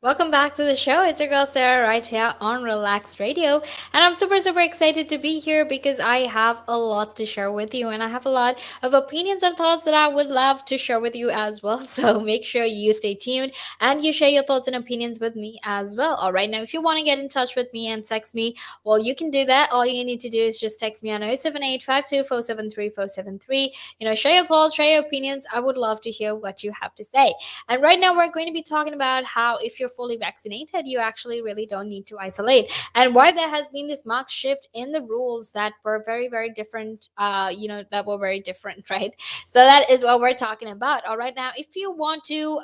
Welcome back to the show. It's your girl Sarah right here on Relax Radio. And I'm super excited to be here because I have a lot to share with you. And I have a lot of opinions and thoughts that I would love to share with you as well. So make sure you stay tuned and you share your thoughts and opinions with me as well. All right. Now, if you want to get in touch with me and text me, well, you can do that. All you need to do is just text me on 078 share your thoughts, share your opinions. I would love to hear what you have to say. And right now, we're going to be talking about how if you're fully vaccinated, you actually really don't need to isolate, and why there has been this marked shift in the rules that were very different. That were very different, right? So that is what we're talking about. All right, now, if you want to,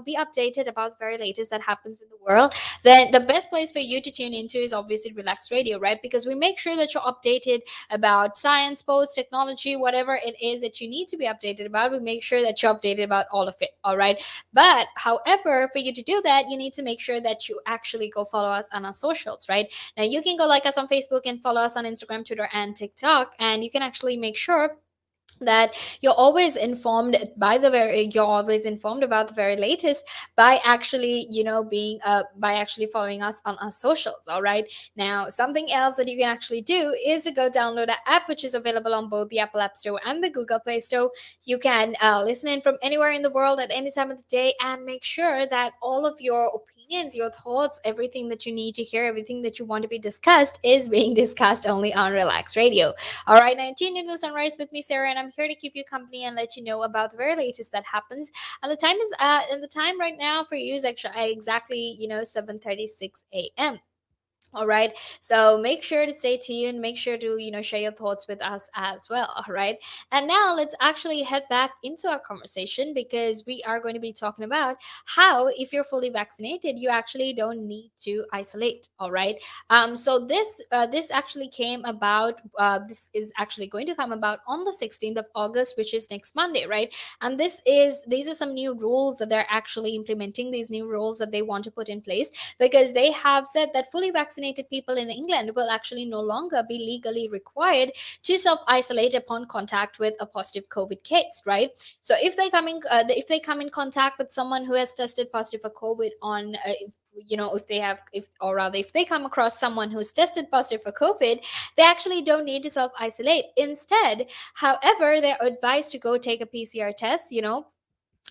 be updated about the very latest that happens in the world, then the best place for you to tune into is obviously Relax Radio, right? Because we make sure that you're updated about science, sports, technology, whatever it is that you need to be updated about. We make sure that you're updated about all of it. All right. But however, for you to do that, you need to make sure that you actually go follow us on our socials, right? Now you can go like us on Facebook and follow us on Instagram, Twitter, and TikTok, and you can actually make sure that you're always informed about the very latest by actually being by actually following us on our socials. All right, now something else that you can actually do is to go download an app which is available on both the Apple App Store and the Google Play Store. You can listen in from anywhere in the world at any time of the day, and make sure that all of your opinions, your thoughts, everything that you need to hear, everything that you want to be discussed is being discussed only on Relax Radio. All right, now tune into the sunrise with me, Sarah, and I'm here to keep you company and let you know about the very latest that happens. And the time right now for you is actually exactly 7:36 a.m. All right. So make sure to stay tuned. Make sure to, share your thoughts with us as well. All right. And now let's actually head back into our conversation, because we are going to be talking about how, if you're fully vaccinated, you actually don't need to isolate. All right. This actually came about. This is actually going to come about on the 16th of August, which is next Monday, right? And these are some new rules that they're actually implementing. These new rules that they want to put in place, because they have said that fully vaccinated people in England will actually no longer be legally required to self-isolate upon contact with a positive COVID case, right? So if they come in contact with someone who has tested positive for COVID on if they have if or rather if they come across someone who's tested positive for COVID, they actually don't need to self-isolate. Instead, however, they're advised to go take a PCR test,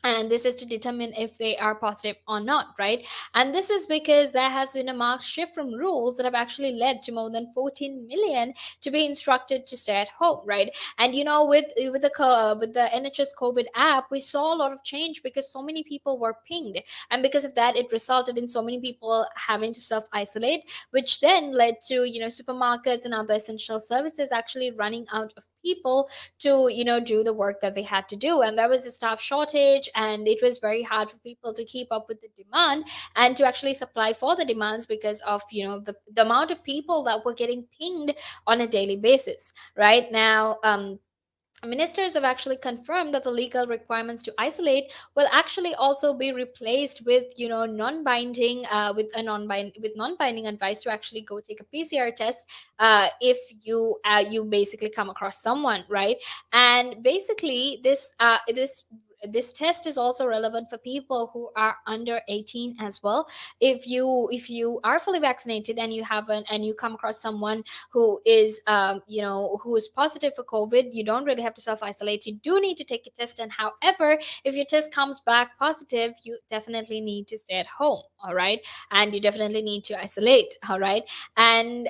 and this is to determine if they are positive or not, right? And this is because there has been a marked shift from rules that have actually led to more than 14 million to be instructed to stay at home, right? And with the NHS COVID app, we saw a lot of change because so many people were pinged, and because of that, it resulted in so many people having to self isolate, which then led to supermarkets and other essential services actually running out of people to do the work that they had to do. And there was a staff shortage, and it was very hard for people to keep up with the demand and to actually supply for the demands, because of the amount of people that were getting pinged on a daily basis. Right now, ministers have actually confirmed that the legal requirements to isolate will actually also be replaced with non-binding with non-binding advice to actually go take a PCR test if you basically come across someone, right? And basically this test is also relevant for people who are under 18 as well. If you are fully vaccinated and you come across someone who is positive for COVID, you don't really have to self isolate. You do need to take a test, and however, if your test comes back positive, you definitely need to stay at home. All right, and you definitely need to isolate. All right, and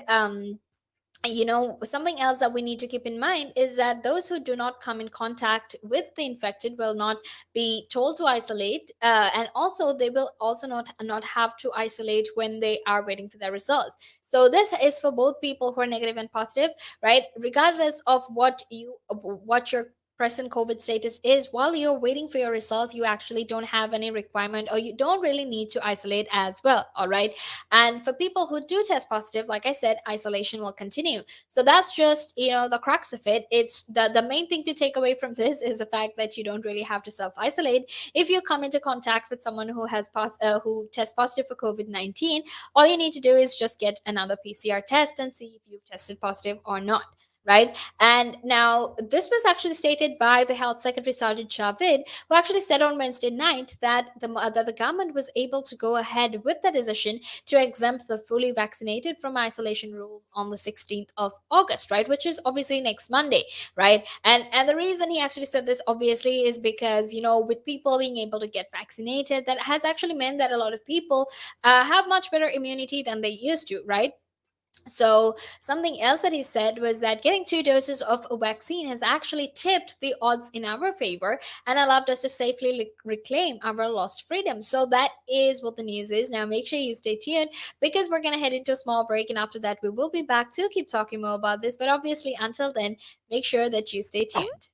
something else that we need to keep in mind is that those who do not come in contact with the infected will not be told to isolate, and also they will also not have to isolate when they are waiting for their results. So this is for both people who are negative and positive, right? Regardless of what your present COVID status is, while you're waiting for your results, you actually don't have any requirement, or you don't really need to isolate as well. All right, and for people who do test positive, like I said, isolation will continue. So that's just the crux of it. It's the main thing to take away from this is the fact that you don't really have to self isolate if you come into contact with someone who tests positive for COVID-19. All you need to do is just get another PCR test and see if you've tested positive or not. right? And now this was actually stated by the Health Secretary Sergeant Javid, who actually said on Wednesday night that the government was able to go ahead with the decision to exempt the fully vaccinated from isolation rules on the 16th of August, right? Which is obviously next Monday, right? And the reason he actually said this obviously is because, with people being able to get vaccinated, that has actually meant that a lot of people have much better immunity than they used to, right? So, something else that he said was that getting 2 doses of a vaccine has actually tipped the odds in our favor and allowed us to safely reclaim our lost freedom. So, that is what the news is. Now, make sure you stay tuned because we're going to head into a small break. And after that, we will be back to keep talking more about this. But obviously, until then, make sure that you stay tuned.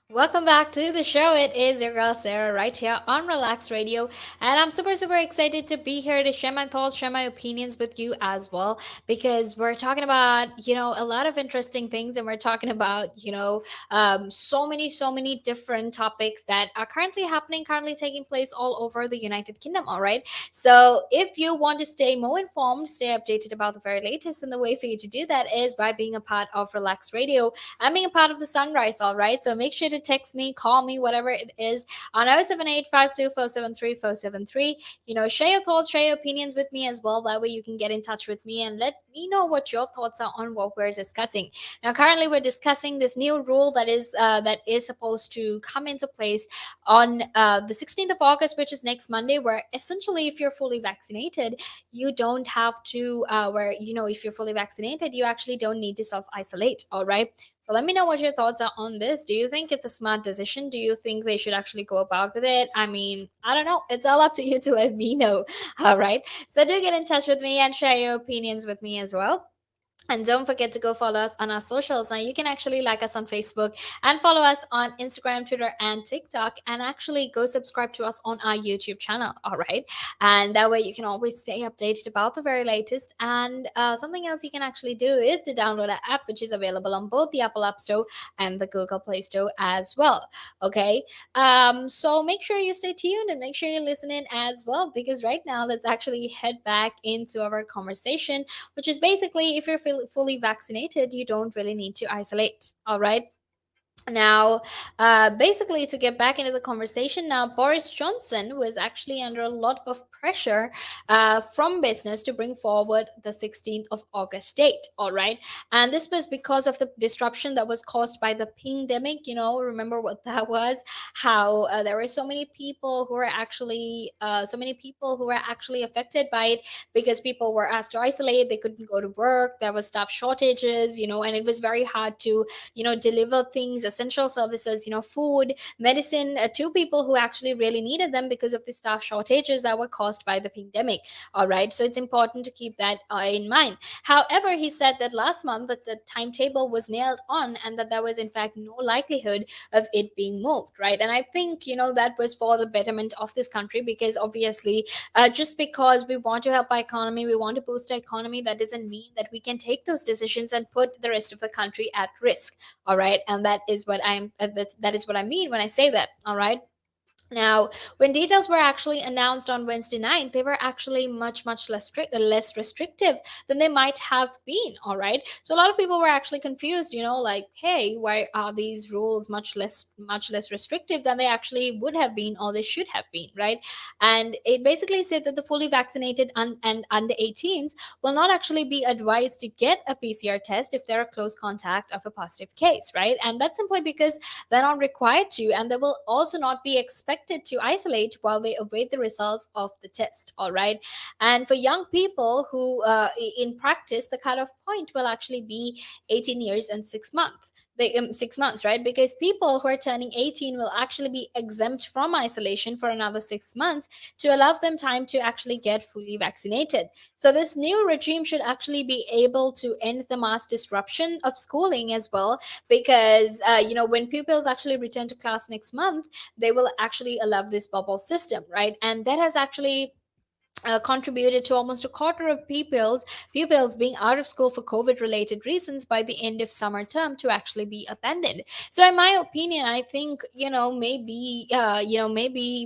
Welcome back to the show. It is your girl Sarah right here on Relax Radio, and I'm super super excited to be here to share my thoughts, share my opinions with you as well, because we're talking about a lot of interesting things, and we're talking about so many different topics that are currently taking place all over the United Kingdom. All right, so if you want to stay more informed, stay updated about the very latest, and the way for you to do that is by being a part of Relax Radio. I'm being a part of the sunrise, all right? So make sure to text me, call me, whatever it is, on 078 Share your thoughts, share your opinions with me as well. That way you can get in touch with me and let me know what your thoughts are on what we're discussing. Now, currently we're discussing this new rule that is supposed to come into place on the 16th of August, which is next Monday, where essentially if you're fully vaccinated, you don't have to, if you're fully vaccinated, you actually don't need to self isolate. All right. So let me know what your thoughts are on this. Do you think it's a smart decision? Do you think they should actually go about with it? I mean, I don't know. It's all up to you to let me know. All right. So do get in touch with me and share your opinions with me as well. And don't forget to go follow us on our socials. Now, you can actually like us on Facebook and follow us on Instagram, Twitter, and TikTok. And actually go subscribe to us on our YouTube channel. All right. And that way you can always stay updated about the very latest. And something else you can actually do is to download our app, which is available on both the Apple App Store and the Google Play Store as well. Okay. So make sure you stay tuned and make sure you listen in as well, because right now let's actually head back into our conversation, which is basically if you're fully vaccinated, you don't really need to isolate. All right. Now, basically, to get back into the conversation, now Boris Johnson was actually under a lot of pressure from business to bring forward the 16th of August date. All right. And this was because of the disruption that was caused by the pandemic. Remember what that was? How there were so many people who were actually affected by it because people were asked to isolate. They couldn't go to work. There was staff shortages, and it was very hard to deliver things, essential services, food, medicine, to people who actually really needed them because of the staff shortages that were caused by the pandemic. All right, so it's important to keep that in mind. However, he said that last month that the timetable was nailed on and that there was in fact no likelihood of it being moved, right? And I think that was for the betterment of this country, because obviously just because we want to help our economy, we want to boost our economy, that doesn't mean that we can take those decisions and put the rest of the country at risk. All right, and that is what that is what I mean when I say that. All right. Now, when details were actually announced on Wednesday night, they were actually much less restrictive than they might have been. All right, so a lot of people were actually confused. Like, hey, why are these rules much less restrictive than they actually would have been or they should have been, right? And it basically said that the fully vaccinated and under 18s will not actually be advised to get a PCR test if they're a close contact of a positive case, right? And that's simply because they're not required to, and they will also not be expected to isolate while they await the results of the test. All right. And for young people who, in practice, the cutoff point will actually be 18 years and 6 months. 6 months, right? Because people who are turning 18 will actually be exempt from isolation for another 6 months to allow them time to actually get fully vaccinated. So this new regime should actually be able to end the mass disruption of schooling as well, because when pupils actually return to class next month, they will actually allow this bubble system, right? And that has actually contributed to almost a quarter of pupils being out of school for COVID related reasons by the end of summer term to actually be abandoned. So in my opinion, I think maybe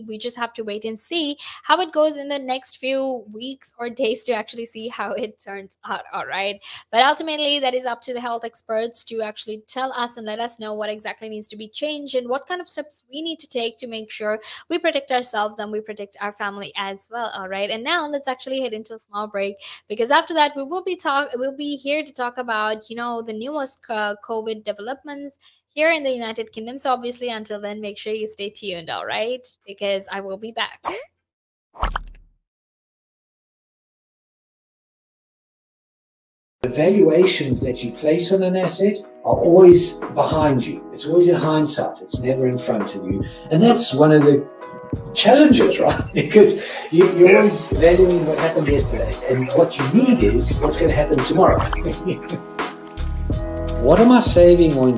we just have to wait and see how it goes in the next few weeks or days to actually see how it turns out. All right, but ultimately that is up to the health experts to actually tell us and let us know what exactly needs to be changed and what kind of steps we need to take to make sure we protect ourselves and we protect our family as well. All right, and now let's actually head into a small break, because after that we'll be here to talk about the newest COVID developments here in the United Kingdom. So obviously until then, make sure you stay tuned. All right, because I will be back. The valuations that you place on an asset are always behind you. It's always in hindsight. It's never in front of you. And that's one of the challenges, right? Because you're always valuing what happened yesterday. And what you need is what's going to happen tomorrow. What am I saving or